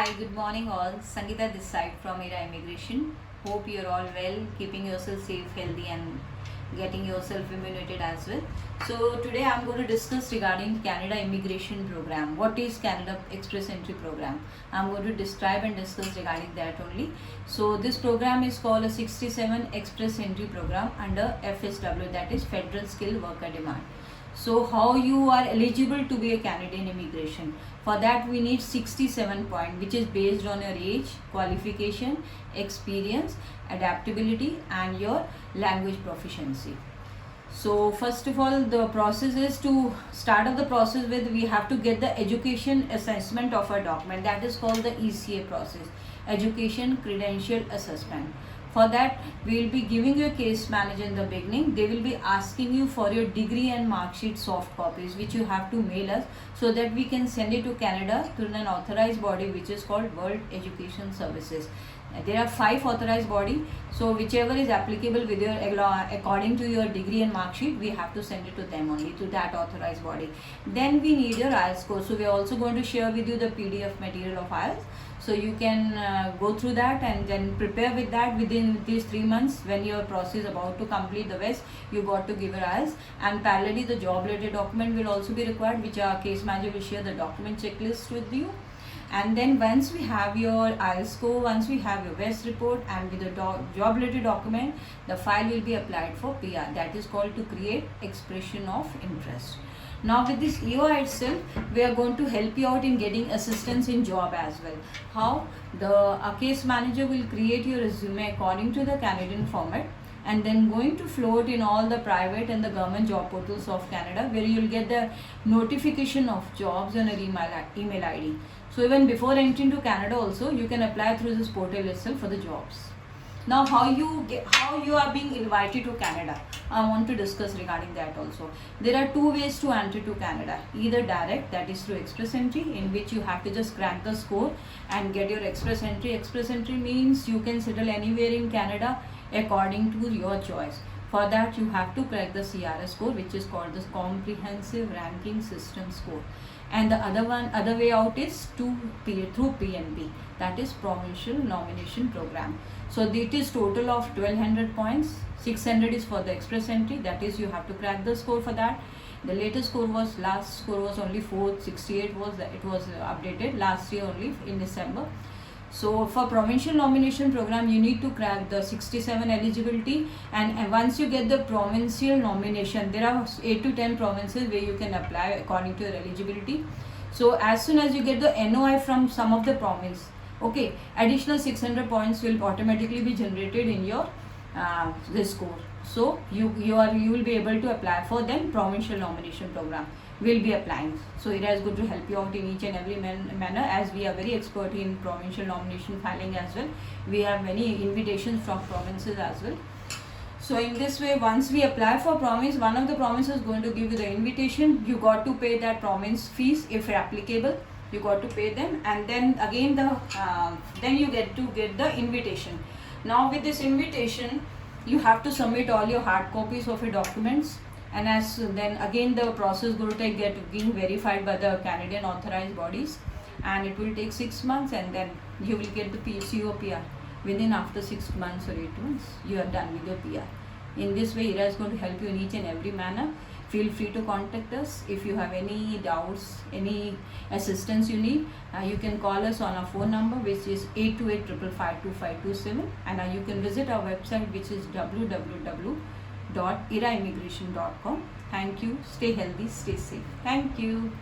Hi, good morning all. Sangeeta this side from Era Immigration. Hope you're all well, keeping yourself safe, healthy, and getting yourself immunized as well. So today I'm going to discuss regarding Canada Immigration Program. What is Canada Express Entry Program? I'm going to describe and discuss regarding that only. So this program is called a 67 Express Entry Program under FSW, that is Federal Skilled Worker Demand. So how you are eligible to be a Canadian immigration? For that we need 67 point, which is based on your age, qualification, experience, adaptability and your language proficiency. So first of all, the process is to start of the process with we have to get the education assessment of a document, that is called the ECA process, Education Credential Assessment. For that, we will be giving you a case manager in the beginning. They will be asking you for your degree and mark sheet soft copies, which you have to mail us so that we can send it to Canada through an authorized body which is called World Education Services. There are 5 authorized body, so whichever is applicable with your according to your degree and mark sheet, we have to send it to them only, to that authorized body. Then we need your IELTS score. So we are also going to share with you the PDF material of IELTS. So you can go through that and then prepare with that within these 3 months. When your process is about to complete the rest, you got to give your IELTS. And parallelly the job related document will also be required, which our case manager will share the document checklist with you. And then once we have your IELTS score, once we have your VEST report and with the job related document, the file will be applied for PR, that is called to create expression of interest. Now with this EOI itself, we are going to help you out in getting assistance in job as well. How? The case manager will create your resume according to the Canadian format and then going to float in all the private and the government job portals of Canada, where you will get the notification of jobs on your email ID. So even before entering to Canada also, you can apply through this portal itself for the jobs. Now how you are being invited to Canada, I want to discuss regarding that also. There are 2 ways to enter to Canada. Either direct, that is through express entry, in which you have to just crack the score and get your express entry. Express entry means you can settle anywhere in Canada according to your choice. For that you have to crack the CRS score, which is called the Comprehensive Ranking System score. And the other way out is through PNP, that is Provincial Nomination Program. So it is total of 1200 points. 600 is for the express entry, that is you have to crack the score for that. The latest score was, last score was only 468 was, it was updated last year only in December. So for provincial nomination program, you need to crack the 67 eligibility, and once you get the provincial nomination, there are 8 to 10 provinces where you can apply according to your eligibility. So as soon as you get the NOI from some of the province, okay, additional 600 points will automatically be generated in your this score. So you will be able to apply for then provincial nomination program. Will be applying. So it is good to help you out in each and every manner, as we are very expert in provincial nomination filing as well. We have many invitations from provinces as well. So in this way, once we apply for province, one of the provinces is going to give you the invitation. You got to pay that province fees if applicable. You got to pay them, and then again then you get the invitation. Now with this invitation, you have to submit all your hard copies of your documents. And as then again the process going to getting verified by the Canadian authorized bodies, and it will take 6 months, and then you will get the COPR within after 6 months or 8 months you are done with your PR. In this way, IRA is going to help you in each and every manner. Feel free to contact us if you have any doubts, any assistance you need. You can call us on our phone number, which is 8285552527, and you can visit our website, which is www.iraimmigration.com. Thank you. Stay healthy, stay safe. Thank you.